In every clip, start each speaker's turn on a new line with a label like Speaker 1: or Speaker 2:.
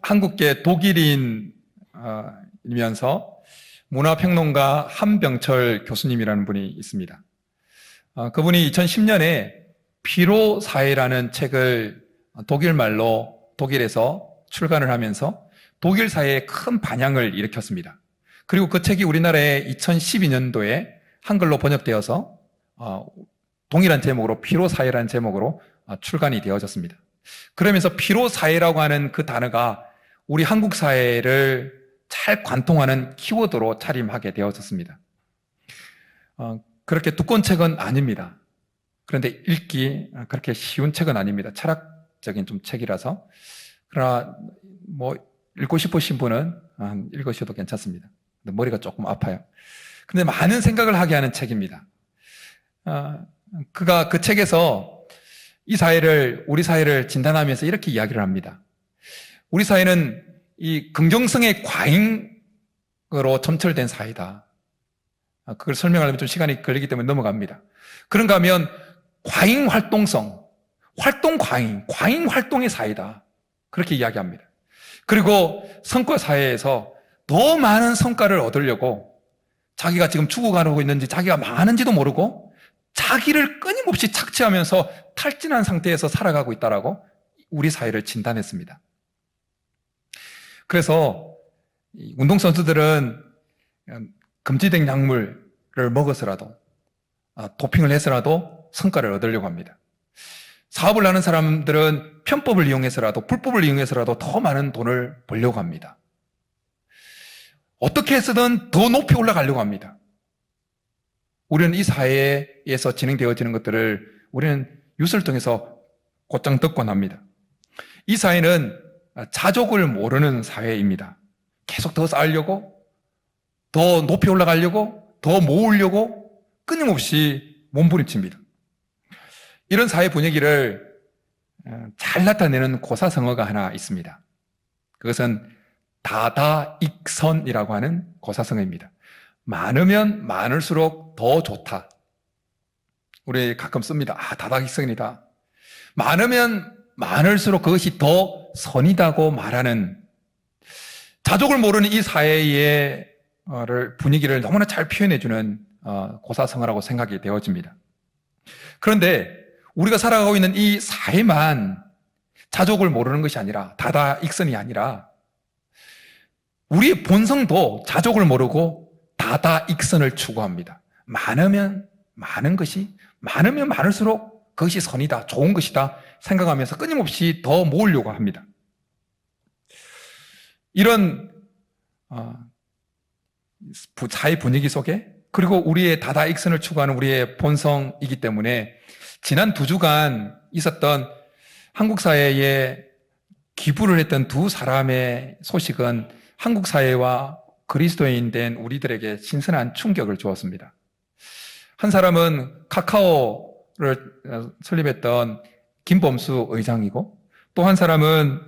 Speaker 1: 한국계 독일인이면서 문화평론가 한병철 교수님이라는 분이 있습니다. 그분이 2010년에 피로사회라는 책을 독일말로 독일에서 출간을 하면서 독일 사회에 큰 반향을 일으켰습니다. 그리고 그 책이 우리나라에 2012년도에 한글로 번역되어서 동일한 제목으로 피로사회라는 제목으로 출간이 되어졌습니다. 그러면서 피로사회라고 하는 그 단어가 우리 한국 사회를 잘 관통하는 키워드로 자림하게 되어졌습니다. 그렇게 두꺼운 책은 아닙니다. 그런데 읽기 그렇게 쉬운 책은 아닙니다. 철학적인 좀 책이라서. 그러나 읽고 싶으신 분은 읽으셔도 괜찮습니다. 머리가 조금 아파요. 근데 많은 생각을 하게 하는 책입니다. 그가 그 책에서 우리 사회를 진단하면서 이렇게 이야기를 합니다. 우리 사회는 이 긍정성의 과잉으로 점철된 사회다. 그걸 설명하려면 좀 시간이 걸리기 때문에 넘어갑니다. 그런가 하면 과잉 활동성, 활동 과잉 활동의 사회다. 그렇게 이야기합니다. 그리고 성과 사회에서 더 많은 성과를 얻으려고 자기가 지금 죽어가고 있는지 자기가 많은지도 모르고 자기를 끊임없이 착취하면서 탈진한 상태에서 살아가고 있다라고 우리 사회를 진단했습니다. 그래서 운동선수들은 금지된 약물을 먹어서라도 도핑을 해서라도 성과를 얻으려고 합니다. 사업을 하는 사람들은 편법을 이용해서라도 불법을 이용해서라도 더 많은 돈을 벌려고 합니다. 어떻게 해서든 더 높이 올라가려고 합니다. 우리는 이 사회에서 진행되어지는 것들을 우리는 뉴스를 통해서 곧장 듣곤 합니다. 이 사회는 자족을 모르는 사회입니다. 계속 더 쌓으려고, 더 높이 올라가려고, 더 모으려고 끊임없이 몸부림칩니다. 이런 사회 분위기를 잘 나타내는 고사성어가 하나 있습니다. 그것은 다다익선이라고 하는 고사성어입니다. 많으면 많을수록 더 좋다. 우리 가끔 씁니다. 다다익선이다. 많으면 많을수록 그것이 더 선이다고 말하는, 자족을 모르는 이 사회의 분위기를 너무나 잘 표현해주는 고사성어라고 생각이 되어집니다. 그런데 우리가 살아가고 있는 이 사회만 자족을 모르는 것이 아니라, 다다익선이 아니라 우리의 본성도 자족을 모르고 다다익선을 추구합니다. 많으면 많은 것이, 많으면 많을수록 그것이 선이다, 좋은 것이다 생각하면서 끊임없이 더 모으려고 합니다. 이런 사회 분위기 속에, 그리고 우리의 다다익선을 추구하는 우리의 본성이기 때문에 지난 2주간 있었던 한국 사회에 기부를 했던 두 사람의 소식은 한국 사회와 그리스도인 된 우리들에게 신선한 충격을 주었습니다. 한 사람은 카카오를 설립했던 김범수 의장이고, 또 한 사람은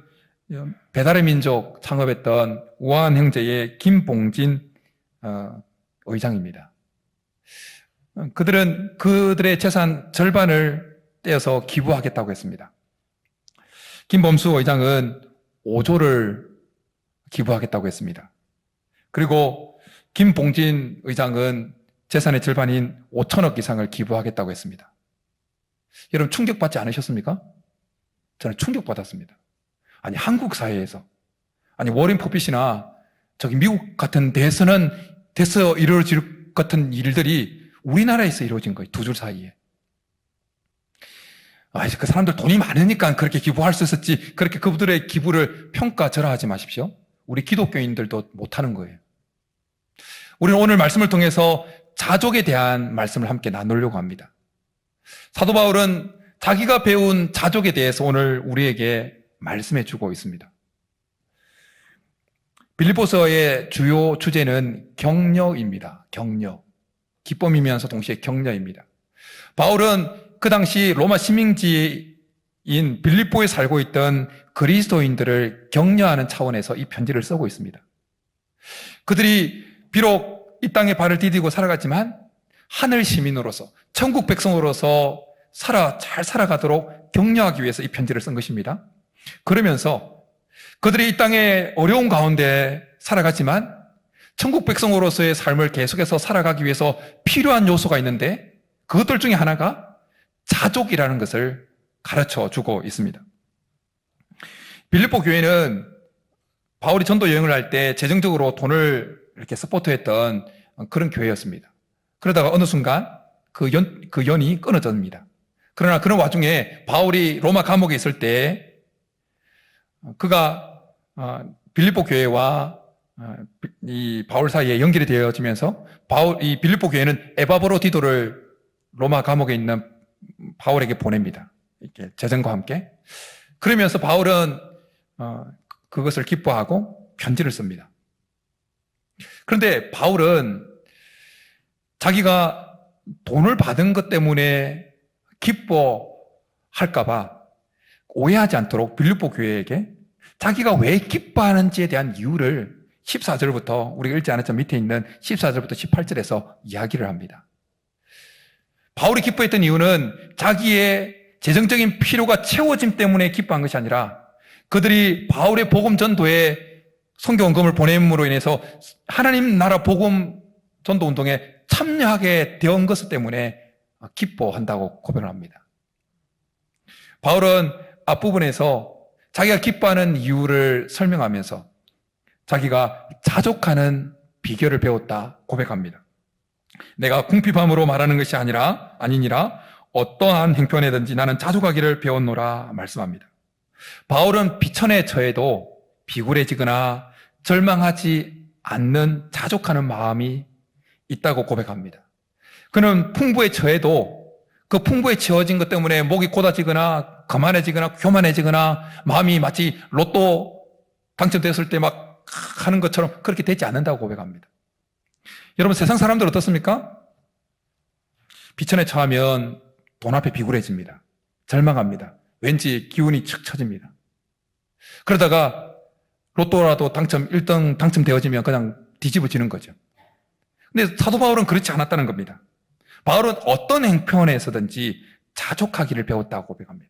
Speaker 1: 배달의 민족 창업했던 우아한 형제의 김봉진 의장입니다. 그들은 그들의 재산 절반을 떼어서 기부하겠다고 했습니다. 김범수 의장은 5조를 기부하겠다고 했습니다. 그리고 김봉진 의장은 재산의 절반인 5천억 이상을 기부하겠다고 했습니다. 여러분 충격받지 않으셨습니까? 저는 충격받았습니다. 아니 한국 사회에서, 아니 워렌 버핏이나 저기 미국 같은 데서는 이루어질 같은 일들이 우리나라에서 이루어진 거예요. 2줄 사이에. 그 사람들 돈이 많으니까 그렇게 기부할 수 있었지, 그렇게 그분들의 기부를 평가절하하지 마십시오. 우리 기독교인들도 못하는 거예요. 우리는 오늘 말씀을 통해서 자족에 대한 말씀을 함께 나누려고 합니다. 사도 바울은 자기가 배운 자족에 대해서 오늘 우리에게 말씀해 주고 있습니다. 빌립보서의 주요 주제는 격려입니다. 격려. 기쁨이면서 동시에 격려입니다. 바울은 그 당시 로마 식민지인 빌립보에 살고 있던 그리스도인들을 격려하는 차원에서 이 편지를 쓰고 있습니다. 그들이 비록 이 땅에 발을 디디고 살아갔지만 하늘 시민으로서, 천국 백성으로서 잘 살아가도록 격려하기 위해서 이 편지를 쓴 것입니다. 그러면서 그들이 이 땅의 어려운 가운데 살아가지만 천국 백성으로서의 삶을 계속해서 살아가기 위해서 필요한 요소가 있는데 그것들 중에 하나가 자족이라는 것을 가르쳐 주고 있습니다. 빌립보 교회는 바울이 전도 여행을 할 때 재정적으로 돈을 이렇게 서포트했던 그런 교회였습니다. 그러다가 어느 순간 그 연이 끊어집니다. 그러나 그런 와중에 바울이 로마 감옥에 있을 때 그가 빌립보 교회와 이 바울 사이에 연결이 되어지면서 이 빌립보 교회는 에바브로디도를 로마 감옥에 있는 바울에게 보냅니다. 이렇게 재정과 함께. 그러면서 바울은 그것을 기뻐하고 편지를 씁니다. 그런데 바울은 자기가 돈을 받은 것 때문에 기뻐할까봐 오해하지 않도록 빌립보 교회에게 자기가 왜 기뻐하는지에 대한 이유를 14절부터 우리가 읽지 않았던 밑에 있는 14절부터 18절에서 이야기를 합니다. 바울이 기뻐했던 이유는 자기의 재정적인 필요가 채워짐 때문에 기뻐한 것이 아니라 그들이 바울의 복음 전도에 선교원금을 보냄으로 인해서 하나님 나라 복음 전도 운동에 참여하게 된 것 때문에 기뻐한다고 고백을 합니다. 바울은 앞부분에서 자기가 기뻐하는 이유를 설명하면서 자기가 자족하는 비결을 배웠다 고백합니다. 내가 궁핍함으로 말하는 것이 아니니라 어떠한 행편에든지 나는 자족하기를 배웠노라 말씀합니다. 바울은 비천에 처해도 비굴해지거나 절망하지 않는 자족하는 마음이 있다고 고백합니다. 그는 풍부에 처해도 그 풍부에 채워진 것 때문에 목이 고다지거나 거만해지거나 교만해지거나 마음이 마치 로또 당첨됐을 때 막 하는 것처럼 그렇게 되지 않는다고 고백합니다. 여러분 세상 사람들 어떻습니까? 비천에 처하면 돈 앞에 비굴해집니다. 절망합니다. 왠지 기운이 축 처집니다. 그러다가 로또라도 1등 당첨되어지면 그냥 뒤집어지는 거죠. 근데 사도 바울은 그렇지 않았다는 겁니다. 바울은 어떤 행편에서든지 자족하기를 배웠다고 고백합니다.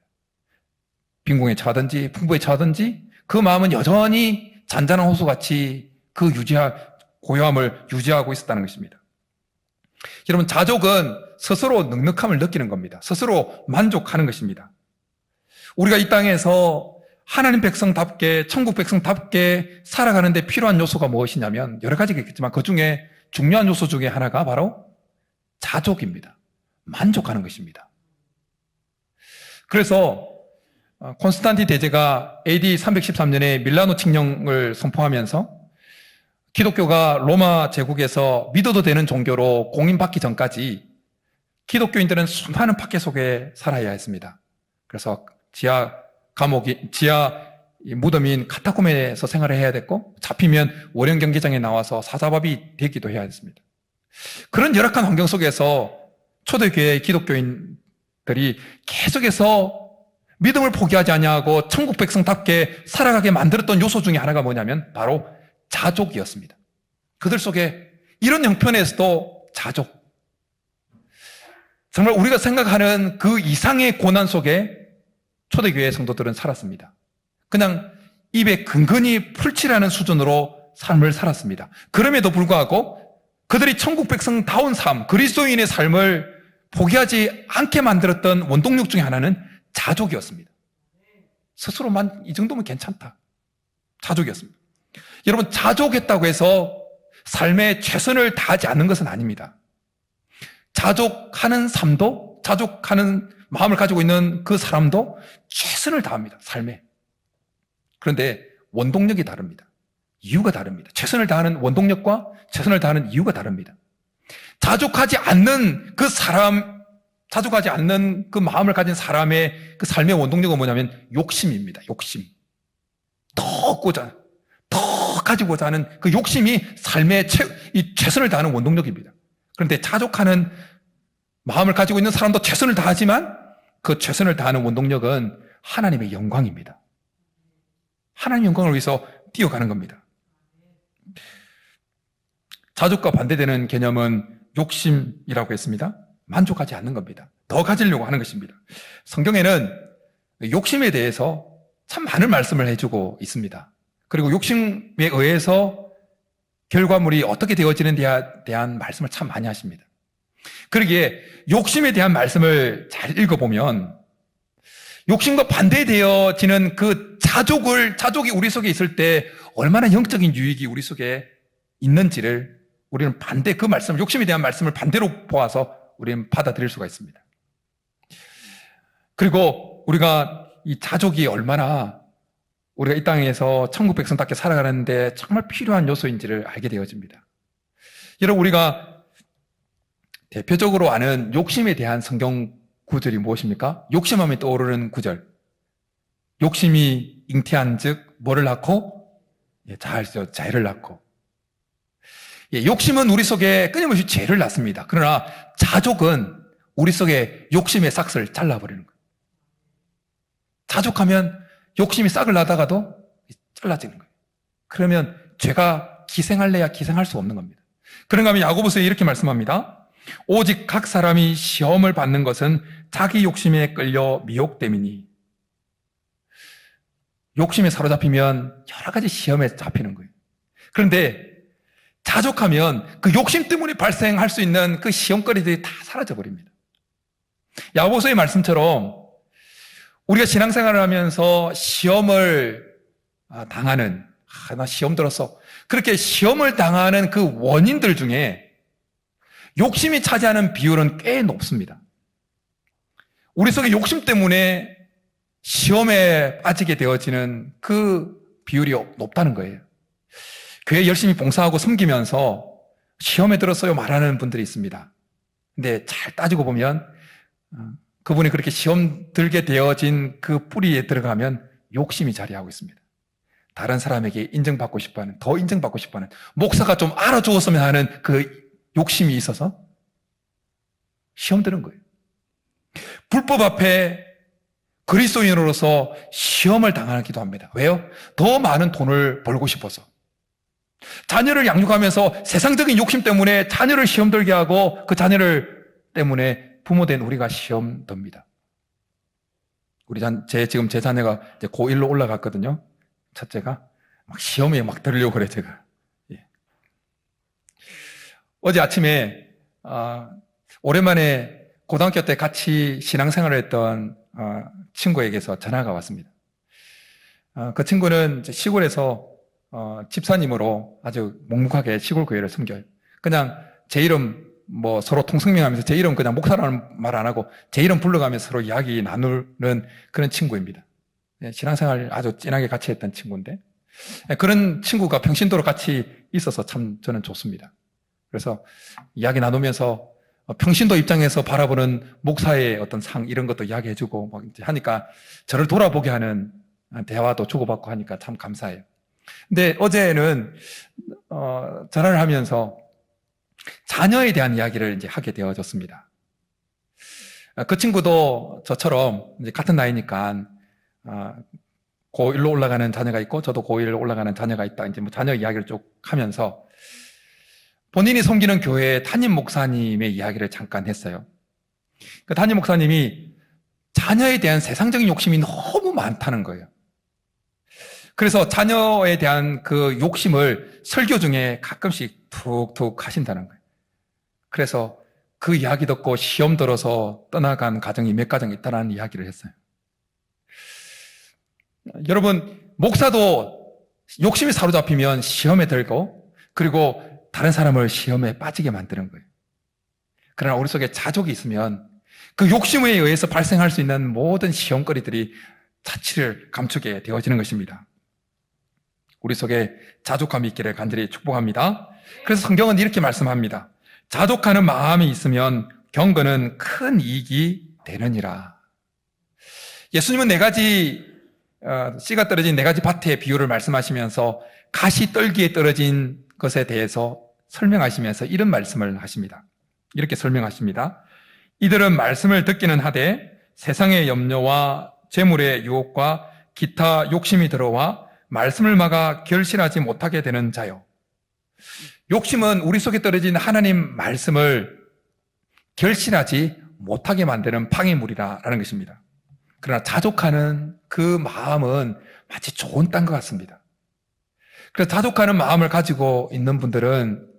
Speaker 1: 빈궁에 처하든지 풍부에 처하든지 그 마음은 여전히 잔잔한 호수같이 그 고요함을 유지하고 있었다는 것입니다. 여러분 자족은 스스로 넉넉함을 느끼는 겁니다. 스스로 만족하는 것입니다. 우리가 이 땅에서 하나님 백성답게 천국 백성답게 살아가는데 필요한 요소가 무엇이냐면 여러 가지가 있겠지만 그 중에 중요한 요소 중에 하나가 바로 자족입니다. 만족하는 것입니다. 그래서 콘스탄틴 대제가 AD 313년에 밀라노 칙령을 선포하면서 기독교가 로마 제국에서 믿어도 되는 종교로 공인받기 전까지 기독교인들은 수많은 박해 속에 살아야 했습니다. 그래서 지하 무덤인 카타콤에서 생활을 해야 됐고 잡히면 월영 경기장에 나와서 사자밥이 되기도 해야 했습니다. 그런 열악한 환경 속에서 초대교회 기독교인들이 계속해서 믿음을 포기하지 아니하고 천국 백성답게 살아가게 만들었던 요소 중에 하나가 뭐냐면 바로 자족이었습니다. 그들 속에 이런 형편에서도 자족. 정말 우리가 생각하는 그 이상의 고난 속에 초대교회 성도들은 살았습니다. 그냥 입에 근근히 풀칠하는 수준으로 삶을 살았습니다. 그럼에도 불구하고 그들이 천국 백성다운 삶, 그리스도인의 삶을 포기하지 않게 만들었던 원동력 중에 하나는 자족이었습니다. 스스로만 이 정도면 괜찮다. 자족이었습니다. 여러분 자족했다고 해서 삶에 최선을 다하지 않는 것은 아닙니다. 자족하는 삶도 자족하는 마음을 가지고 있는 그 사람도 최선을 다합니다. 삶에. 그런데 원동력이 다릅니다. 이유가 다릅니다. 최선을 다하는 원동력과 최선을 다하는 이유가 다릅니다. 자족하지 않는 그 마음을 가진 사람의 그 삶의 원동력은 뭐냐면 욕심입니다. 욕심. 더 가지고자 하는 그 욕심이 삶의 최선을 다하는 원동력입니다. 그런데 자족하는 마음을 가지고 있는 사람도 최선을 다하지만 그 최선을 다하는 원동력은 하나님의 영광입니다. 하나님의 영광을 위해서 뛰어가는 겁니다. 자족과 반대되는 개념은 욕심이라고 했습니다. 만족하지 않는 겁니다. 더 가지려고 하는 것입니다. 성경에는 욕심에 대해서 참 많은 말씀을 해주고 있습니다. 그리고 욕심에 의해서 결과물이 어떻게 되어지는 데에 대한 말씀을 참 많이 하십니다. 그러기에 욕심에 대한 말씀을 잘 읽어보면 욕심과 반대되어지는 그 자족이 우리 속에 있을 때 얼마나 영적인 유익이 우리 속에 있는지를 우리는 그 말씀, 욕심에 대한 말씀을 반대로 보아서 우리는 받아들일 수가 있습니다. 그리고 우리가 이 자족이 얼마나 우리가 이 땅에서 천국 백성답게 살아가는데 정말 필요한 요소인지를 알게 되어집니다. 여러분, 우리가 대표적으로 아는 욕심에 대한 성경 구절이 무엇입니까? 욕심하면 떠오르는 구절. 욕심이 잉태한 즉 뭐를 낳고? 자해를 낳고. 욕심은 우리 속에 끊임없이 죄를 낳습니다. 그러나 자족은 우리 속에 욕심의 싹을 잘라버리는 거예요. 자족하면 욕심이 싹을 나다가도 잘라지는 거예요. 그러면 죄가 기생할래야 기생할 수 없는 겁니다. 그런가 하면 야고보서에 이렇게 말씀합니다. 오직 각 사람이 시험을 받는 것은 자기 욕심에 끌려 미혹됨이니. 욕심에 사로잡히면 여러 가지 시험에 잡히는 거예요. 그런데 자족하면 그 욕심 때문에 발생할 수 있는 그 시험거리들이 다 사라져 버립니다. 야고보서의 말씀처럼 우리가 신앙생활을 하면서 시험을 당하는, 나 시험 들었어. 그렇게 시험을 당하는 그 원인들 중에 욕심이 차지하는 비율은 꽤 높습니다. 우리 속에 욕심 때문에 시험에 빠지게 되어지는 그 비율이 높다는 거예요. 교회 열심히 봉사하고 섬기면서 시험에 들었어요 말하는 분들이 있습니다. 근데 잘 따지고 보면 그분이 그렇게 시험 들게 되어진 그 뿌리에 들어가면 욕심이 자리하고 있습니다. 다른 사람에게 인정받고 싶어하는, 더 인정받고 싶어하는, 목사가 좀 알아주었으면 하는 그 욕심이 있어서 시험 드는 거예요. 불법 앞에 그리스도인으로서 시험을 당하기도 합니다. 왜요? 더 많은 돈을 벌고 싶어서. 자녀를 양육하면서 세상적인 욕심 때문에 자녀를 시험 들게 하고 그 자녀를 때문에 부모된 우리가 시험 듭니다. 지금 제 자녀가 이제 고1로 올라갔거든요. 첫째가. 막 시험에 막 들으려고 그래, 제가. 예. 어제 아침에, 오랜만에 고등학교 때 같이 신앙생활을 했던, 친구에게서 전화가 왔습니다. 그 친구는 시골에서, 집사님으로 아주 묵묵하게 시골 교회를 섬겨요. 그냥 제 이름, 서로 통성명하면서 제 이름 그냥 목사라는 말 안 하고 제 이름 불러가면서 서로 이야기 나누는 그런 친구입니다. 신앙생활 아주 진하게 같이 했던 친구인데 그런 친구가 평신도로 같이 있어서 참 저는 좋습니다. 그래서 이야기 나누면서 평신도 입장에서 바라보는 목사의 어떤 상 이런 것도 이야기해주고 막 이제 하니까 저를 돌아보게 하는 대화도 주고받고 하니까 참 감사해요. 근데 어제는 전화를 하면서 자녀에 대한 이야기를 이제 하게 되어졌습니다. 그 친구도 저처럼 이제 같은 나이니까, 고1로 올라가는 자녀가 있고, 저도 고1로 올라가는 자녀가 있다. 이제 자녀 이야기를 쭉 하면서 본인이 섬기는 교회의 담임 목사님의 이야기를 잠깐 했어요. 그 담임 목사님이 자녀에 대한 세상적인 욕심이 너무 많다는 거예요. 그래서 자녀에 대한 그 욕심을 설교 중에 가끔씩 툭툭 하신다는 거예요. 그래서 그 이야기 듣고 시험 들어서 떠나간 가정이 몇 가정 있다는 이야기를 했어요. 여러분, 목사도 욕심이 사로잡히면 시험에 들고 그리고 다른 사람을 시험에 빠지게 만드는 거예요. 그러나 우리 속에 자족이 있으면 그 욕심에 의해서 발생할 수 있는 모든 시험거리들이 자취를 감추게 되어지는 것입니다. 우리 속에 자족함이 있기를 간절히 축복합니다. 그래서 성경은 이렇게 말씀합니다. 자족하는 마음이 있으면 경건은 큰 이익이 되느니라. 예수님은 씨가 떨어진 4가지 밭의 비유를 말씀하시면서 가시 떨기에 떨어진 것에 대해서 설명하시면서 이런 말씀을 하십니다. 이렇게 설명하십니다. 이들은 말씀을 듣기는 하되 세상의 염려와 재물의 유혹과 기타 욕심이 들어와 말씀을 막아 결실하지 못하게 되는 자요. 욕심은 우리 속에 떨어진 하나님 말씀을 결실하지 못하게 만드는 방해물이라는 것입니다. 그러나 자족하는 그 마음은 마치 좋은 땅 것 같습니다. 그래서 자족하는 마음을 가지고 있는 분들은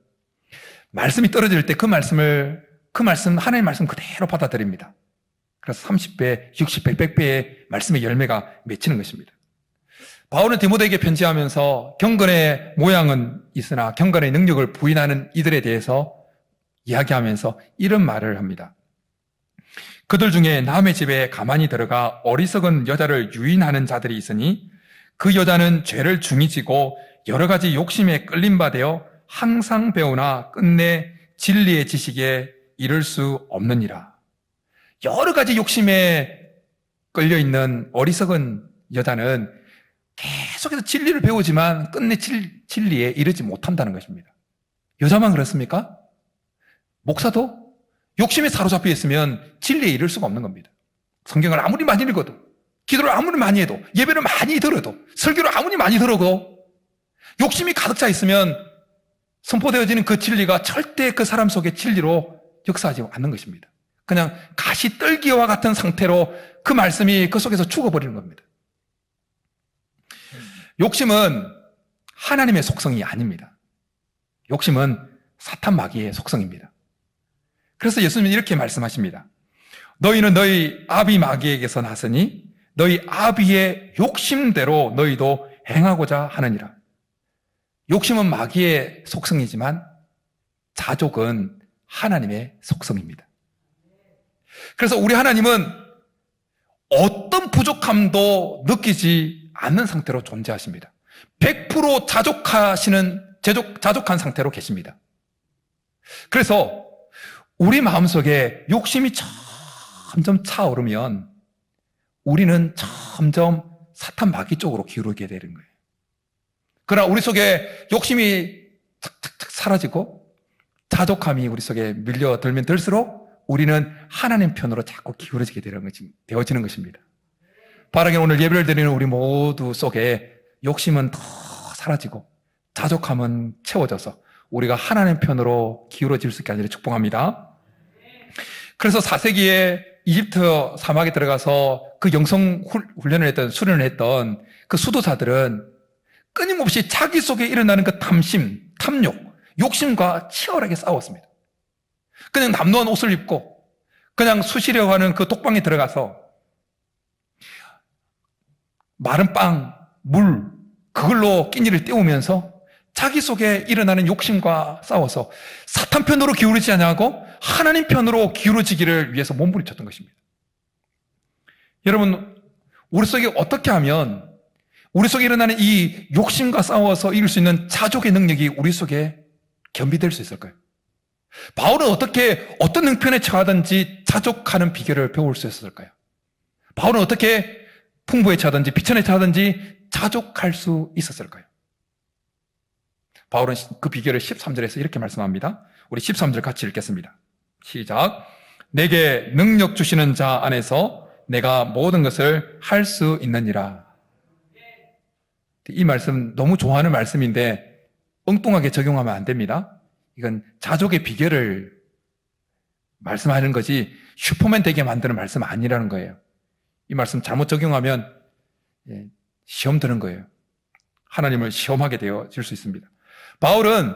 Speaker 1: 말씀이 떨어질 때 그 말씀, 하나님의 말씀 그대로 받아들입니다. 그래서 30배, 60배, 100배의 말씀의 열매가 맺히는 것입니다. 바울은 디모데에게 편지하면서 경건의 모양은 있으나 경건의 능력을 부인하는 이들에 대해서 이야기하면서 이런 말을 합니다. 그들 중에 남의 집에 가만히 들어가 어리석은 여자를 유인하는 자들이 있으니 그 여자는 죄를 중히 지고 여러 가지 욕심에 끌림 받아 항상 배우나 끝내 진리의 지식에 이를 수 없느니라. 여러 가지 욕심에 끌려 있는 어리석은 여자는 계속해서 진리를 배우지만 끝내 진리에 이르지 못한다는 것입니다. 여자만 그렇습니까? 목사도 욕심에 사로잡혀 있으면 진리에 이를 수가 없는 겁니다. 성경을 아무리 많이 읽어도, 기도를 아무리 많이 해도, 예배를 많이 들어도, 설교를 아무리 많이 들어도 욕심이 가득 차 있으면 선포되어지는 그 진리가 절대 그 사람 속의 진리로 역사하지 않는 것입니다. 그냥 가시떨기와 같은 상태로 그 말씀이 그 속에서 죽어버리는 겁니다. 욕심은 하나님의 속성이 아닙니다. 욕심은 사탄 마귀의 속성입니다. 그래서 예수님은 이렇게 말씀하십니다. 너희는 너희 아비 마귀에게서 났으니 너희 아비의 욕심대로 너희도 행하고자 하느니라. 욕심은 마귀의 속성이지만 자족은 하나님의 속성입니다. 그래서 우리 하나님은 어떤 부족함도 느끼지 않는 상태로 존재하십니다. 100% 자족한 상태로 계십니다. 그래서 우리 마음속에 욕심이 점점 차오르면 우리는 점점 사탄 마귀 쪽으로 기울게 되는 거예요. 그러나 우리 속에 욕심이 착착착 사라지고 자족함이 우리 속에 밀려들면 들수록 우리는 하나님 편으로 자꾸 기울어지게 되어지는 것입니다. 바라긴 오늘 예배를 드리는 우리 모두 속에 욕심은 더 사라지고 자족함은 채워져서 우리가 하나님 편으로 기울어질 수 있게 하기를 축복합니다. 그래서 4세기에 이집트 사막에 들어가서 그 영성 훈련을 했던, 수련을 했던 그 수도사들은 끊임없이 자기 속에 일어나는 그 탐심, 탐욕, 욕심과 치열하게 싸웠습니다. 그냥 남루한 옷을 입고 그냥 수시려고 하는 그 독방에 들어가서 마른 빵, 물, 그걸로 끼니를 때우면서 자기 속에 일어나는 욕심과 싸워서 사탄 편으로 기울이지 않고 하나님 편으로 기울어지기를 위해서 몸부림쳤던 것입니다. 여러분, 우리 속에 어떻게 하면 우리 속에 일어나는 이 욕심과 싸워서 이길 수 있는 자족의 능력이 우리 속에 겸비될 수 있을까요? 바울은 어떻게 어떤 형편에 처하든지 자족하는 비결을 배울 수 있었을까요? 바울은 어떻게 풍부에 처하든지 비천에 처하든지 자족할 수 있었을까요? 바울은 그 비결을 13절에서 이렇게 말씀합니다. 우리 13절 같이 읽겠습니다. 시작. 내게 능력 주시는 자 안에서 내가 모든 것을 할 수 있느니라. 이 말씀 너무 좋아하는 말씀인데 엉뚱하게 적용하면 안 됩니다. 이건 자족의 비결을 말씀하는 거지 슈퍼맨 되게 만드는 말씀 아니라는 거예요. 이 말씀 잘못 적용하면 시험 드는 거예요. 하나님을 시험하게 되어질 수 있습니다. 바울은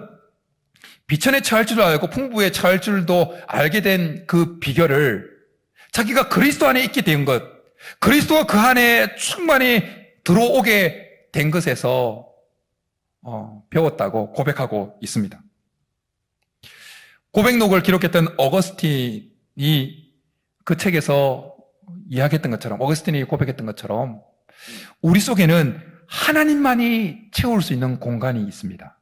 Speaker 1: 비천에 처할 줄도 알고 풍부에 처할 줄도 알게 된 그 비결을 자기가 그리스도 안에 있게 된 것, 그리스도가 그 안에 충만히 들어오게 된 것에서 배웠다고 고백하고 있습니다. 고백록을 기록했던 어거스틴이 그 책에서 이야기했던 것처럼, 어거스틴이 고백했던 것처럼 우리 속에는 하나님만이 채울 수 있는 공간이 있습니다.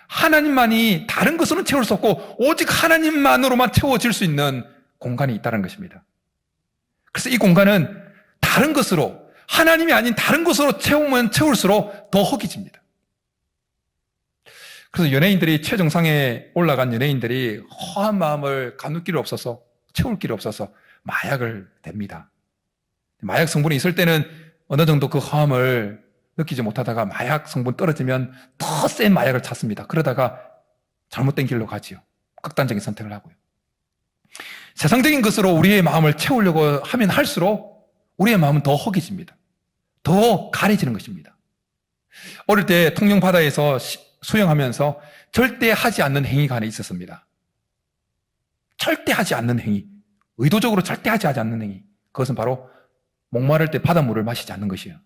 Speaker 1: 하나님만이 다른 것으로는 채울 수 없고 오직 하나님만으로만 채워질 수 있는 공간이 있다는 것입니다. 그래서 이 공간은 다른 것으로, 하나님이 아닌 다른 것으로 채우면 채울수록 더 허기집니다. 그래서 연예인들이 최정상에 올라간 연예인들이 허한 마음을 가눌 길이 없어서, 채울 길이 없어서 마약을 댑니다. 마약 성분이 있을 때는 어느 정도 그 허함을 느끼지 못하다가 마약 성분 떨어지면 더 센 마약을 찾습니다. 그러다가 잘못된 길로 가지요. 극단적인 선택을 하고요. 세상적인 것으로 우리의 마음을 채우려고 하면 할수록 우리의 마음은 더 허기집니다. 더 가려지는 것입니다. 어릴 때 통영바다에서 수영하면서 절대 하지 않는 행위가 하나 있었습니다. 절대 하지 않는 행위, 의도적으로 절대 하지 않는 행위. 그것은 바로 목마를 때 바닷물을 마시지 않는 것이에요.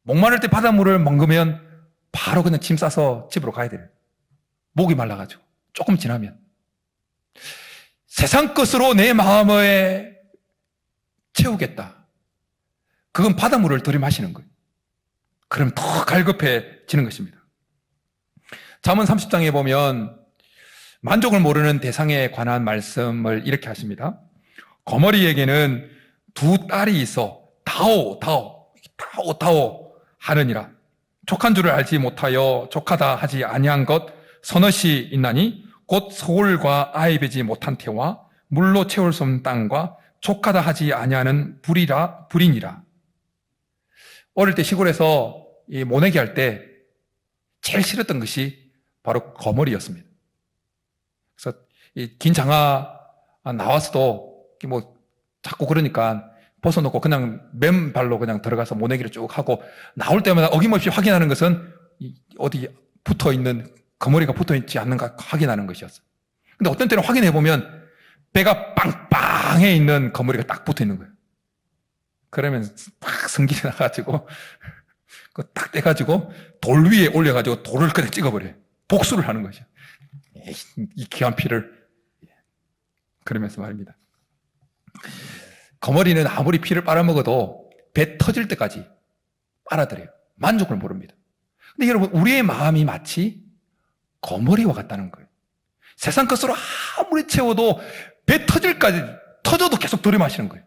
Speaker 1: 목마를 때 바닷물을 먹으면 바로 그냥 짐 싸서 집으로 가야 돼요. 목이 말라가지고 조금 지나면 세상 것으로 내 마음을 채우겠다. 그건 바닷물을 들이마시는 거예요. 그럼 더 갈급해지는 것입니다. 잠언 30장에 보면 만족을 모르는 대상에 관한 말씀을 이렇게 하십니다. 거머리에게는 두 딸이 있어 다오 하느니라. 족한 줄을 알지 못하여 족하다 하지 아니한 것 서너시 있나니 곧 소울과 아이 베지 못한 태와 물로 채울 수 없는 땅과 족하다 하지 아니하는 불이니라. 어릴 때 시골에서 이 모내기 할 때 제일 싫었던 것이 바로 거머리였습니다. 그래서 이 긴 장화 나와서도 뭐 자꾸 그러니까 벗어놓고 그냥 맨발로 그냥 들어가서 모내기를 쭉 하고 나올 때마다 어김없이 확인하는 것은 어디 붙어있는 거머리가 붙어있지 않는가 확인하는 것이었어요. 근데 어떤 때는 확인해보면 배가 빵빵해 있는 거머리가 딱 붙어있는 거예요. 그러면 막 성질이 나가지고 그 딱 떼가지고 돌 위에 올려가지고 돌을 그냥 찍어버려요. 복수를 하는 거죠. 이 귀한 피를. 그러면서 말입니다. 거머리는 아무리 피를 빨아먹어도 배 터질 때까지 빨아들여요. 만족을 모릅니다. 근데 여러분, 우리의 마음이 마치 거머리와 같다는 거예요. 세상 것으로 아무리 채워도 배 터질까지 터져도 계속 들이마시는 거예요.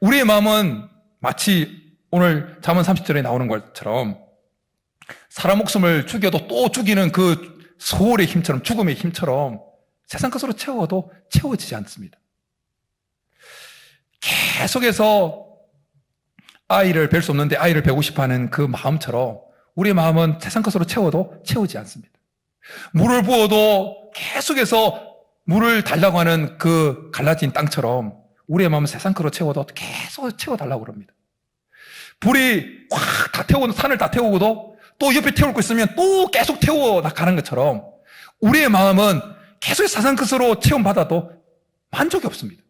Speaker 1: 우리의 마음은 마치 오늘 잠언 30절에 나오는 것처럼 사람 목숨을 죽여도 또 죽이는 그 소울의 힘처럼, 죽음의 힘처럼 세상 것으로 채워도 채워지지 않습니다. 계속해서 아이를 뵐 수 없는데 아이를 뵈고 싶어하는 그 마음처럼 우리의 마음은 세상 것으로 채워도 채우지 않습니다. 물을 부어도 계속해서 물을 달라고 하는 그 갈라진 땅처럼 우리의 마음은 세상 것으로 채워도 계속 채워달라고 그럽니다. 불이 확 다 태우고 산을 다 태우고도 또 옆에 태울 거 있으면 또 계속 태워 나가는 것처럼 우리의 마음은 계속 세상 것으로 체험받아도 만족이 없습니다.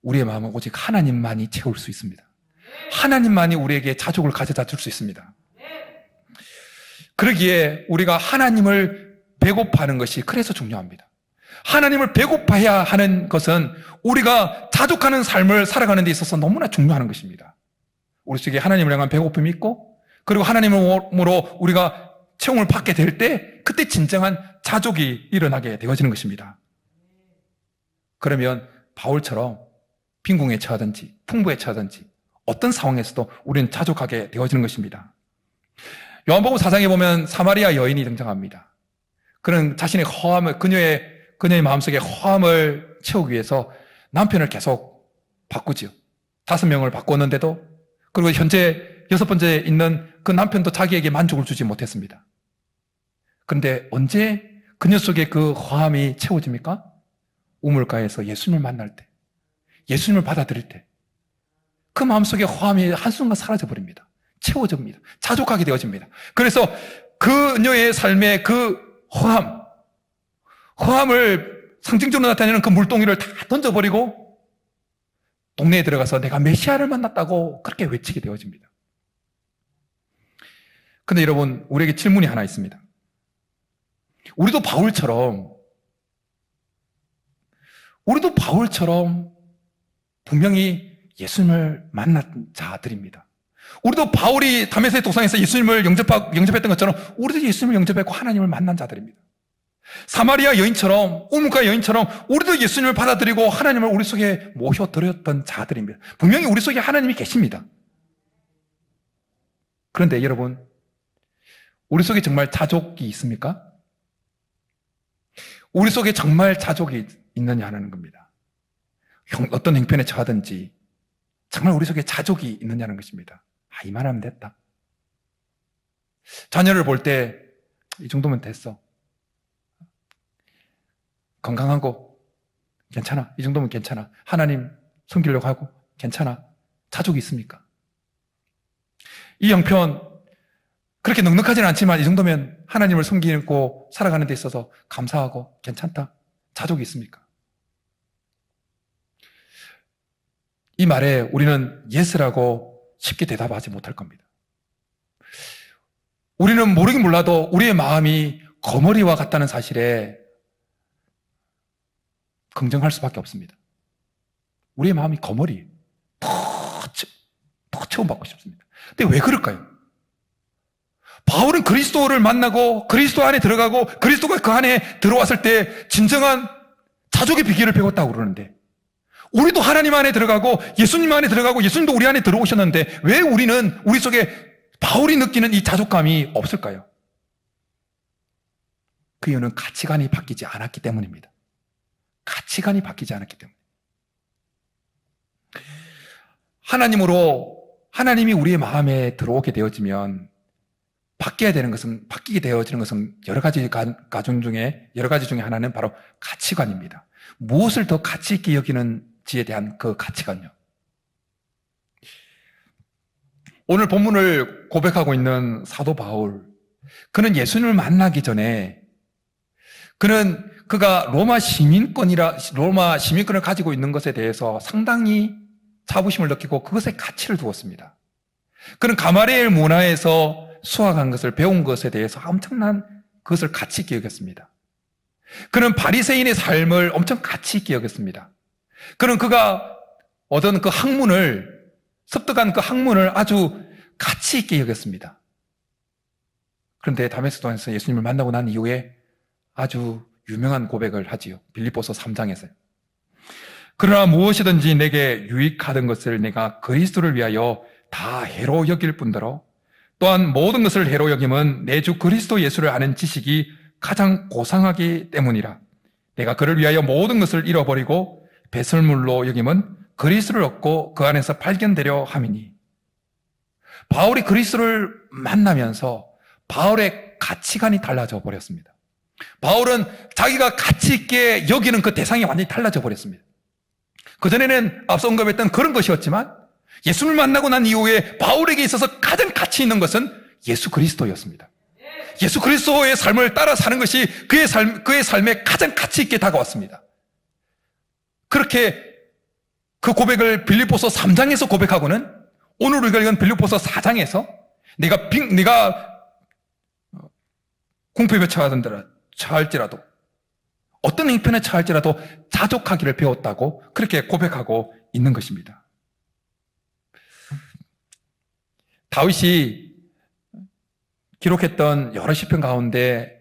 Speaker 1: 우리의 마음은 오직 하나님만이 채울 수 있습니다. 하나님만이 우리에게 자족을 가져다 줄 수 있습니다. 그러기에 우리가 하나님을 배고파하는 것이 그래서 중요합니다. 하나님을 배고파해야 하는 것은 우리가 자족하는 삶을 살아가는 데 있어서 너무나 중요한 것입니다. 우리 속에 하나님을 향한 배고픔이 있고 그리고 하나님으로 우리가 체험을 받게 될 때 그때 진정한 자족이 일어나게 되어지는 것입니다. 그러면 바울처럼 빈궁에 처하든지 풍부에 처하든지 어떤 상황에서도 우리는 자족하게 되어지는 것입니다. 요한복음 4장에 보면 사마리아 여인이 등장합니다. 그는 자신의 허함을 그녀의 마음속에 허함을 채우기 위해서 남편을 계속 바꾸지요. 5명을 바꿨는데도 그리고 현재 6번째 있는 그 남편도 자기에게 만족을 주지 못했습니다. 그런데 언제 그녀 속에 그 허함이 채워집니까? 우물가에서 예수님을 만날 때, 예수님을 받아들일 때 그 마음속에 허함이 한순간 사라져버립니다. 채워집니다. 자족하게 되어집니다. 그래서 그녀의 삶의 그 허함을 상징적으로 나타내는 그 물동이를 다 던져버리고 동네에 들어가서 내가 메시아를 만났다고 그렇게 외치게 되어집니다. 그런데 여러분, 우리에게 질문이 하나 있습니다. 우리도 바울처럼 분명히 예수님을 만난 자들입니다. 우리도 바울이 다메섹 도상에서 예수님을 영접했던 것처럼 우리도 예수님을 영접했고 하나님을 만난 자들입니다. 사마리아 여인처럼, 우물가 여인처럼 우리도 예수님을 받아들이고 하나님을 우리 속에 모셔드렸던 자들입니다. 분명히 우리 속에 하나님이 계십니다. 그런데 여러분, 우리 속에 정말 자족이 있습니까? 우리 속에 정말 자족이 있느냐 하는 겁니다. 어떤 형편에 처하든지 정말 우리 속에 자족이 있느냐는 것입니다. 이만하면 됐다. 자녀를 볼 때 이 정도면 됐어. 건강하고 괜찮아. 이 정도면 괜찮아. 하나님 섬기려고 하고 괜찮아. 자족이 있습니까? 이 형편 그렇게 넉넉하지는 않지만 이 정도면 하나님을 섬기고 살아가는 데 있어서 감사하고 괜찮다. 자족이 있습니까? 이 말에 우리는 예스라고 쉽게 대답하지 못할 겁니다. 우리는 모르긴 몰라도 우리의 마음이 거머리와 같다는 사실에 긍정할 수밖에 없습니다. 우리의 마음이 거머리예요. 더 체험받고 싶습니다. 근데 왜 그럴까요? 바울은 그리스도를 만나고 그리스도 안에 들어가고 그리스도가 그 안에 들어왔을 때 진정한 자족의 비결을 배웠다고 그러는데, 우리도 하나님 안에 들어가고 예수님 안에 들어가고 예수님도 우리 안에 들어오셨는데 왜 우리는 우리 속에 바울이 느끼는 이 자족감이 없을까요? 그 이유는 가치관이 바뀌지 않았기 때문입니다. 가치관이 바뀌지 않았기 때문에. 하나님이 우리의 마음에 들어오게 되어지면 바뀌게 되어지는 것은 여러 가지 중에 하나는 바로 가치관입니다. 무엇을 더 가치 있게 여기는지에 대한 그 가치관요. 오늘 본문을 고백하고 있는 사도 바울, 그는 예수님을 만나기 전에 그가 로마 시민권을 가지고 있는 것에 대해서 상당히 자부심을 느끼고 그것에 가치를 두었습니다. 그는 가마리엘 문화에서 수학한 것을 배운 것에 대해서 엄청난 그것을 가치 있게 여겼습니다. 그는 바리새인의 삶을 엄청 가치 있게 여겼습니다. 그가 얻은 습득한 그 학문을 아주 가치 있게 여겼습니다. 그런데 다메스코에서 예수님을 만나고 난 이후에 아주 유명한 고백을 하지요. 빌립보서 3장에서요. 그러나 무엇이든지 내게 유익하던 것을 내가 그리스도를 위하여 다 해로 여길 뿐더러 또한 모든 것을 해로 여김은 내 주 그리스도 예수를 아는 지식이 가장 고상하기 때문이라. 내가 그를 위하여 모든 것을 잃어버리고 배설물로 여김은 그리스도를 얻고 그 안에서 발견되려 함이니. 바울이 그리스도를 만나면서 바울의 가치관이 달라져 버렸습니다. 바울은 자기가 가치 있게 여기는 그 대상이 완전히 달라져 버렸습니다. 그전에는 앞서 언급했던 그런 것이었지만 예수를 만나고 난 이후에 바울에게 있어서 가장 가치 있는 것은 예수 그리스도였습니다. 예수 그리스도의 삶을 따라 사는 것이 그의 삶에 가장 가치 있게 다가왔습니다. 그렇게 그 고백을 빌립보서 3장에서 고백하고는 오늘 우리가 읽은 빌립보서 4장에서 내가 궁핍에 처할지라도 어떤 형편에 처할지라도 자족하기를 배웠다고 그렇게 고백하고 있는 것입니다. 다윗이 기록했던 여러 시편 가운데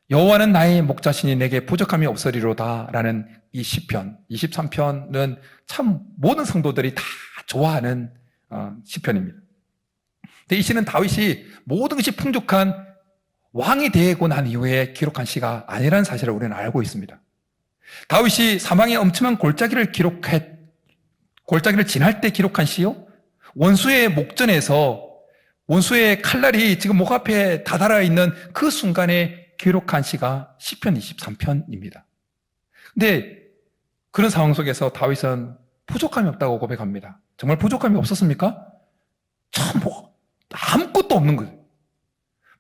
Speaker 1: 여호와는 나의 목자시니 내게 부족함이 없으리로다 라는 이 시편 23편은 참 모든 성도들이 다 좋아하는 시편입니다. 근데 이 시는 다윗이 모든 것이 풍족한 왕이 되고 난 이후에 기록한 시가 아니라는 사실을 우리는 알고 있습니다. 다윗이 사망의 엄청난 골짜기를 지날 때 기록한 시요, 원수의 목전에서 원수의 칼날이 지금 목 앞에 다다라 있는 그 순간에 기록한 시가 시편 23편입니다. 근데 그런 상황 속에서 다윗은 부족함이 없다고 고백합니다. 정말 부족함이 없었습니까? 참 아무것도 없는 거예요.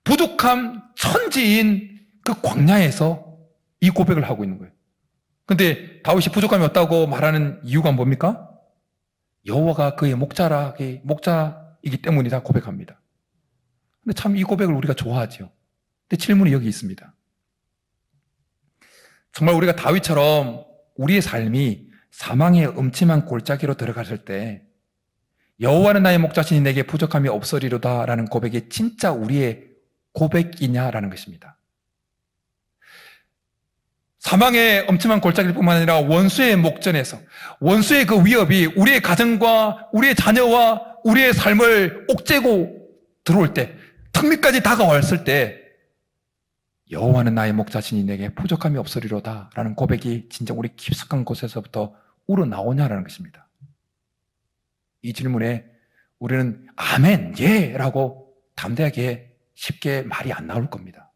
Speaker 1: 부족함 천지인 그 광야에서 이 고백을 하고 있는 거예요. 근데 다윗이 부족함이 없다고 말하는 이유가 뭡니까? 여호와가 그의 목자이기 때문이다 고백합니다. 근데 참 이 고백을 우리가 좋아하죠. 근데 질문이 여기 있습니다. 정말 우리가 다윗처럼 우리의 삶이 사망의 음침한 골짜기로 들어갔을 때 여호와는 나의 목자시니 내게 부족함이 없으리로다 라는 고백이 진짜 우리의 고백이냐라는 것입니다. 사망의 엄침한 골짜기일 뿐만 아니라 원수의 목전에서 원수의 그 위협이 우리의 가정과 우리의 자녀와 우리의 삶을 옥죄고 들어올 때, 턱밑까지 다가왔을 때 여호와는 나의 목자시니 내게 부족함이 없으리로다 라는 고백이 진짜 우리 깊숙한 곳에서부터 우러나오냐라는 것입니다. 이 질문에 우리는 아멘, 예 라고 담대하게 쉽게 말이 안 나올 겁니다.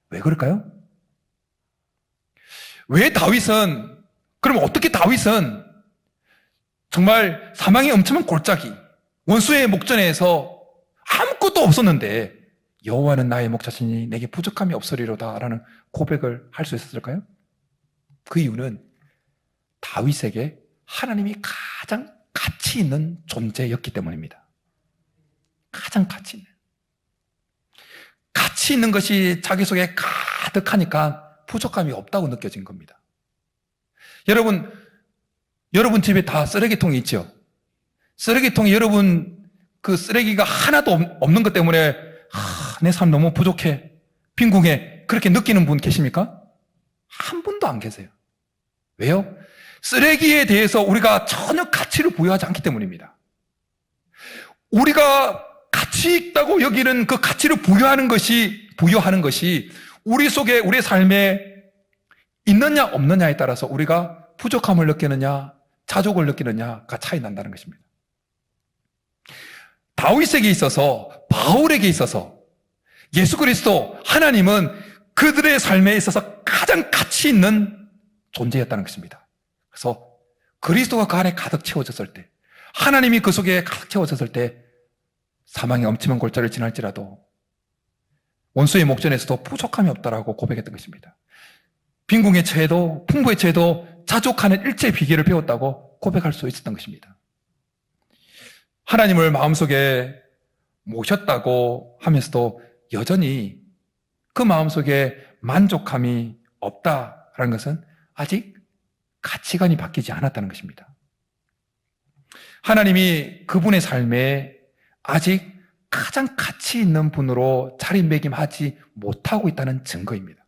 Speaker 1: 왜 그럴까요? 그럼 어떻게 다윗은 정말 사망의 엄청난 골짜기, 원수의 목전에서 아무것도 없었는데 여호와는 나의 목자시니 내게 부족함이 없으리로다 라는 고백을 할 수 있었을까요? 그 이유는 다윗에게 하나님이 가장 가치 있는 존재였기 때문입니다. 가장 가치 있는. 가치 있는 것이 자기 속에 가득하니까 부족함이 없다고 느껴진 겁니다. 여러분 집에 다 쓰레기통이 있죠? 쓰레기통에 여러분 그 쓰레기가 하나도 없는 것 때문에 내 삶 너무 부족해, 빈궁해 그렇게 느끼는 분 계십니까? 한 분도 안 계세요. 왜요? 쓰레기에 대해서 우리가 전혀 가치를 부여하지 않기 때문입니다. 우리가 가치 있다고 여기는 그 가치를 부여하는 것이 우리 속에 우리의 삶에 있느냐 없느냐에 따라서 우리가 부족함을 느끼느냐 자족을 느끼느냐가 차이 난다는 것입니다. 다윗에게 있어서, 바울에게 있어서 예수 그리스도 하나님은 그들의 삶에 있어서 가장 가치 있는 존재였다는 것입니다. 그래서 그리스도가 그 안에 가득 채워졌을 때, 하나님이 그 속에 가득 채워졌을 때 사망의 엄침한 골짜기를 지날지라도 원수의 목전에서도 부족함이 없다라고 고백했던 것입니다. 빈궁에 처해도 풍부에 처해도 자족하는 일체 비결을 배웠다고 고백할 수 있었던 것입니다. 하나님을 마음속에 모셨다고 하면서도 여전히 그 마음속에 만족함이 없다라는 것은 아직 가치관이 바뀌지 않았다는 것입니다. 하나님이 그분의 삶에 아직 가장 가치 있는 분으로 자리매김하지 못하고 있다는 증거입니다.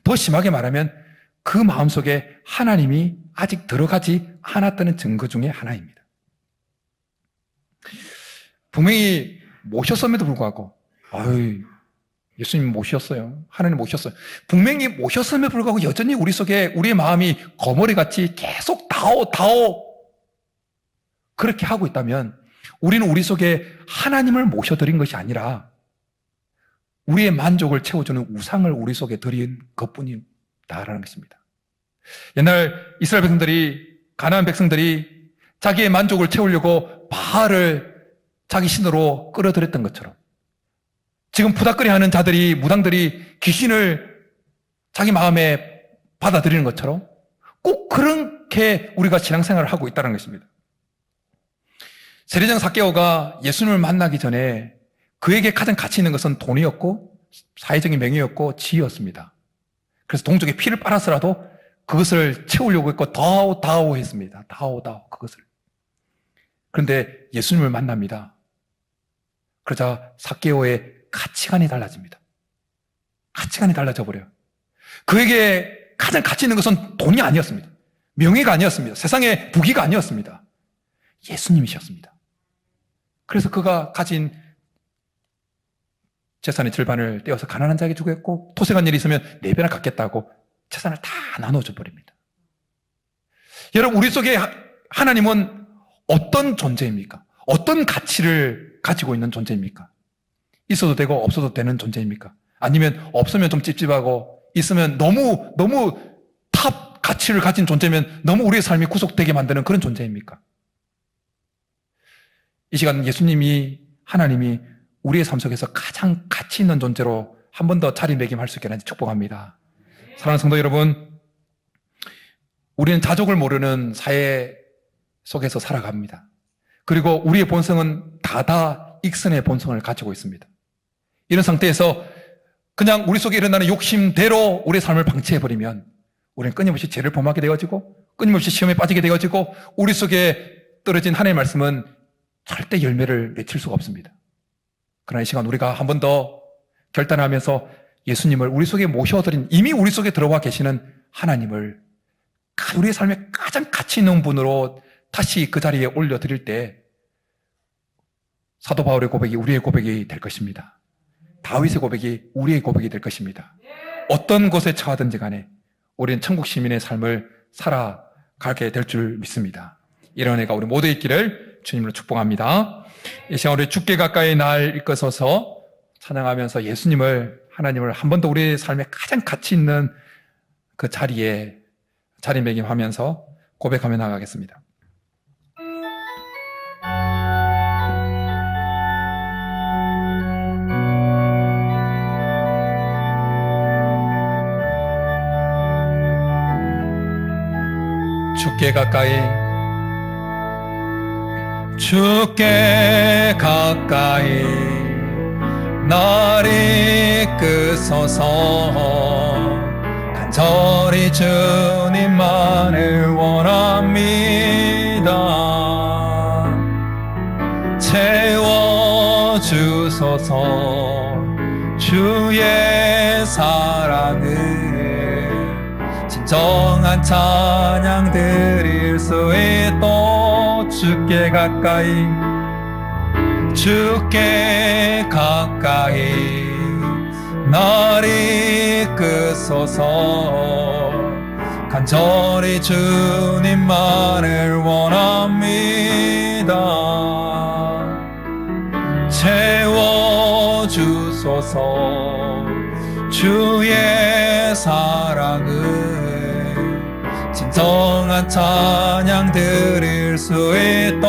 Speaker 1: 더 심하게 말하면 그 마음속에 하나님이 아직 들어가지 않았다는 증거 중에 하나입니다. 분명히 모셨음에도 불구하고 예수님 모셨어요. 하나님 모셨어요. 분명히 모셨음에도 불구하고 여전히 우리 속에 우리의 마음이 거머리같이 계속 다오 그렇게 하고 있다면 우리는 우리 속에 하나님을 모셔드린 것이 아니라 우리의 만족을 채워주는 우상을 우리 속에 드린 것뿐이다라는 것입니다. 옛날 이스라엘 백성들이, 가나안 백성들이 자기의 만족을 채우려고 바알을 자기 신으로 끌어들였던 것처럼 지금 푸닥거리하는 자들이, 무당들이 귀신을 자기 마음에 받아들이는 것처럼 꼭 그렇게 우리가 신앙생활을 하고 있다는 것입니다. 세례장 삭개오가 예수님을 만나기 전에 그에게 가장 가치 있는 것은 돈이었고 사회적인 명예였고 지위였습니다. 그래서 동족의 피를 빨아서라도 그것을 채우려고 했고 다오 했습니다. 다오 그것을. 그런데 예수님을 만납니다. 그러자 삭개오의 가치관이 달라집니다. 가치관이 달라져 버려요. 그에게 가장 가치 있는 것은 돈이 아니었습니다. 명예가 아니었습니다. 세상의 부귀가 아니었습니다. 예수님이셨습니다. 그래서 그가 가진 재산의 절반을 떼어서 가난한 자에게 주고 했고 토색한 일이 있으면 4배나 갚겠다고 재산을 다 나눠줘 버립니다. 여러분, 우리 속에 하나님은 어떤 존재입니까? 어떤 가치를 가지고 있는 존재입니까? 있어도 되고 없어도 되는 존재입니까? 아니면 없으면 좀 찝찝하고 있으면 너무 탑 가치를 가진 존재면 너무 우리의 삶이 구속되게 만드는 그런 존재입니까? 이 시간 하나님이 우리의 삶 속에서 가장 가치 있는 존재로 한 번 더 자리매김할 수 있게 하나님 축복합니다. 사랑하는 성도 여러분, 우리는 자족을 모르는 사회 속에서 살아갑니다. 그리고 우리의 본성은 다다 익선의 본성을 가지고 있습니다. 이런 상태에서 그냥 우리 속에 일어나는 욕심대로 우리의 삶을 방치해버리면 우리는 끊임없이 죄를 범하게 되어지고 끊임없이 시험에 빠지게 되어지고 우리 속에 떨어진 하나님의 말씀은 절대 열매를 맺힐 수가 없습니다. 그러나 이 시간 우리가 한 번 더 결단하면서 예수님을 우리 속에 모셔드린, 이미 우리 속에 들어와 계시는 하나님을 우리의 삶에 가장 가치 있는 분으로 다시 그 자리에 올려드릴 때 사도 바울의 고백이 우리의 고백이 될 것입니다. 다윗의 고백이 우리의 고백이 될 것입니다. 어떤 곳에 처하든지 간에 우리는 천국 시민의 삶을 살아가게 될 줄 믿습니다. 이런 은혜가 우리 모두 있기를 주님으로 축복합니다. 이 시간 우리 죽게 가까이 날 이끌어서 찬양하면서 예수님을, 하나님을 한 번 더 우리의 삶에 가장 가치 있는 그 자리에 자리매김하면서 고백하며 나가겠습니다. 주께 가까이 주께 가까이 날 이끄소서 간절히 주님만을 원합니다. 채워주소서 주의 사랑을 진정한 찬양 드릴 수 있도록 주께 가까이 주께 가까이 날 이끄소서 간절히 주님만을 원합니다. 채워주소서 주의 사랑을 진정한 찬양 드릴 수 있도록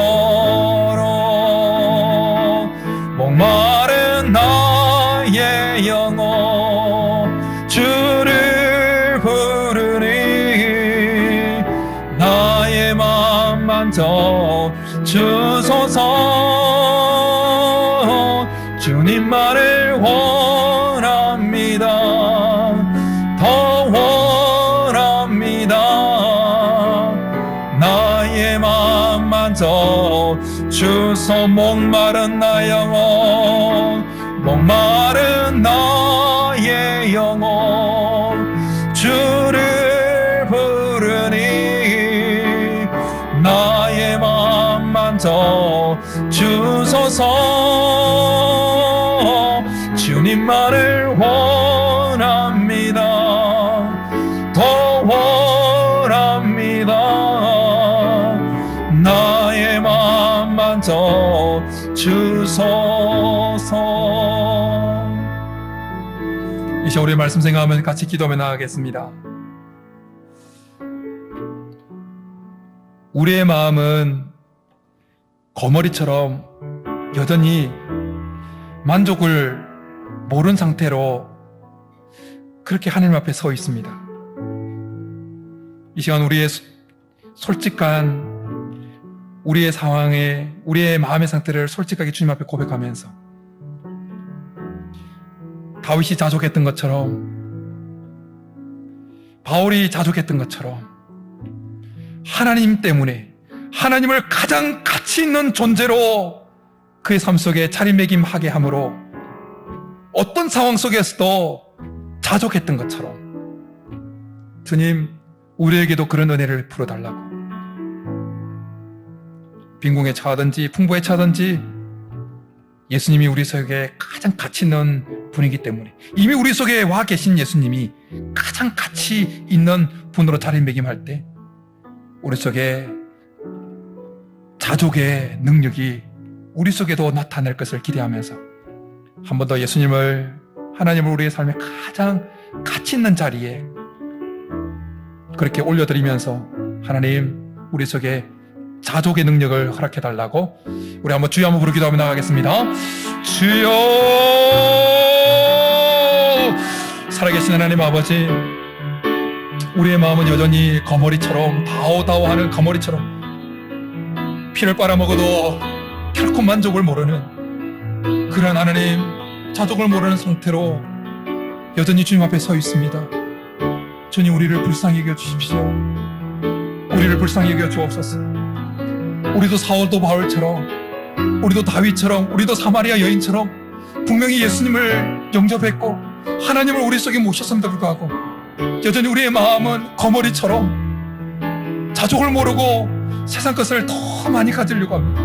Speaker 1: 목마른 나의 영혼 주를 부르니 나의 맘 만져 주소서 주님만을 원합니다. 더 원합니다. 나의 맘 만져 주소 목마른 나의 영혼 목마른 나의 영혼 주를 부르니 나의 맘 만져 주소서 주님만을 원합니다. 더 원합니다. 나의 맘 만져 주소서. 이제 우리 말씀 생각하면 같이 기도하며 나가겠습니다. 우리의 마음은 거머리처럼 여전히 만족을 모른 상태로 그렇게 하나님 앞에 서 있습니다. 이 시간 우리의 솔직한 우리의 상황에 우리의 마음의 상태를 솔직하게 주님 앞에 고백하면서 다윗이 자족했던 것처럼 바울이 자족했던 것처럼 하나님 때문에 하나님을 가장 가치 있는 존재로 그의 삶 속에 자리매김하게 함으로 어떤 상황 속에서도 자족했던 것처럼 주님 우리에게도 그런 은혜를 풀어달라고 빈궁에 처하든지 풍부에 처하든지 예수님이 우리 속에 가장 가치 있는 분이기 때문에 이미 우리 속에 와 계신 예수님이 가장 가치 있는 분으로 자리매김할 때 우리 속에 자족의 능력이 우리 속에도 나타날 것을 기대하면서 한 번 더 예수님을 하나님을 우리의 삶에 가장 가치 있는 자리에 그렇게 올려드리면서 하나님 우리 속에 자족의 능력을 허락해달라고 우리 한번 주여 한번 부르기도 하며 나가겠습니다. 주여 살아계신 하나님 아버지 우리의 마음은 여전히 거머리처럼 다오다오하는 거머리처럼 피를 빨아먹어도 결코 만족을 모르는 그런 하나님 자족을 모르는 상태로 여전히 주님 앞에 서 있습니다. 주님 우리를 불쌍히 여겨 주십시오. 우리를 불쌍히 여겨 주옵소서. 우리도 사울도 바울처럼 우리도 다윗처럼 우리도 사마리아 여인처럼 분명히 예수님을 영접했고 하나님을 우리 속에 모셨음에도 불구하고 여전히 우리의 마음은 거머리처럼 자족을 모르고 세상 것을 더 많이 가지려고 합니다.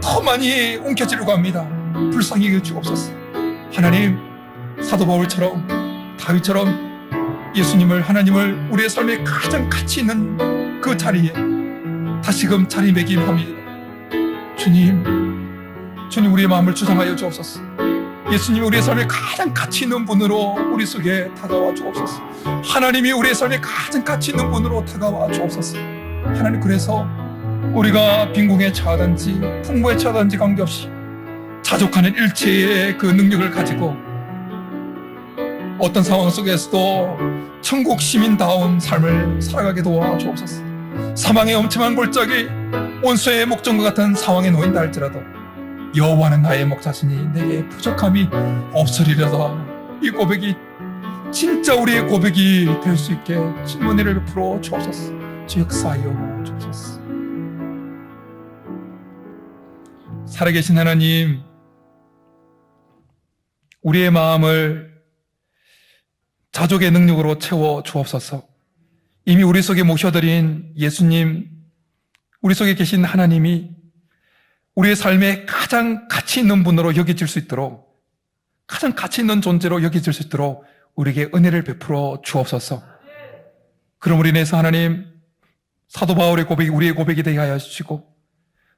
Speaker 1: 더 많이 움켜쥐려고 합니다. 불쌍히 여겨 주옵소서. 하나님 사도 바울처럼 다윗처럼 예수님을 하나님을 우리의 삶에 가장 가치 있는 그 자리에 다시금 자리매김합니다. 주님 우리의 마음을 주장하여 주옵소서. 예수님이 우리의 삶에 가장 가치 있는 분으로 우리 속에 다가와 주옵소서. 하나님이 우리의 삶에 가장 가치 있는 분으로 다가와 주옵소서. 하나님 그래서 우리가 빈궁에 처하든지 풍부에 처하든지 관계없이 자족하는 일체의 그 능력을 가지고 어떤 상황 속에서도 천국 시민다운 삶을 살아가게 도와 주옵소서. 사망의 엄침한 골짜기, 원수의 목전과 같은 상황에 놓인다 할지라도 여호와는 나의 목자시니 내게 부족함이 없으리로다. 이 고백이 진짜 우리의 고백이 될 수 있게 주님 은혜를 베풀어 주옵소서. 주 역사하여 주옵소서. 살아계신 하나님, 우리의 마음을 자족의 능력으로 채워 주옵소서. 이미 우리 속에 모셔드린 예수님, 우리 속에 계신 하나님이 우리의 삶에 가장 가치 있는 분으로 여겨질 수 있도록, 가장 가치 있는 존재로 여겨질 수 있도록 우리에게 은혜를 베풀어 주옵소서. 그러므로 인해서 하나님, 사도 바울의 고백이 우리의 고백이 되게 하여 주시고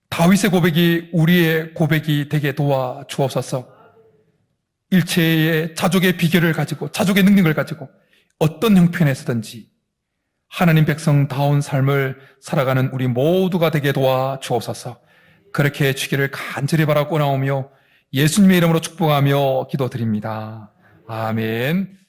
Speaker 1: 다윗의 고백이 우리의 고백이 되게 도와 주옵소서. 일체의 자족의 비결을 가지고, 자족의 능력을 가지고 어떤 형편에서든지 하나님 백성다운 삶을 살아가는 우리 모두가 되게 도와 주옵소서. 그렇게 해주기를 간절히 바라고 나오며 예수님의 이름으로 축복하며 기도드립니다. 아멘.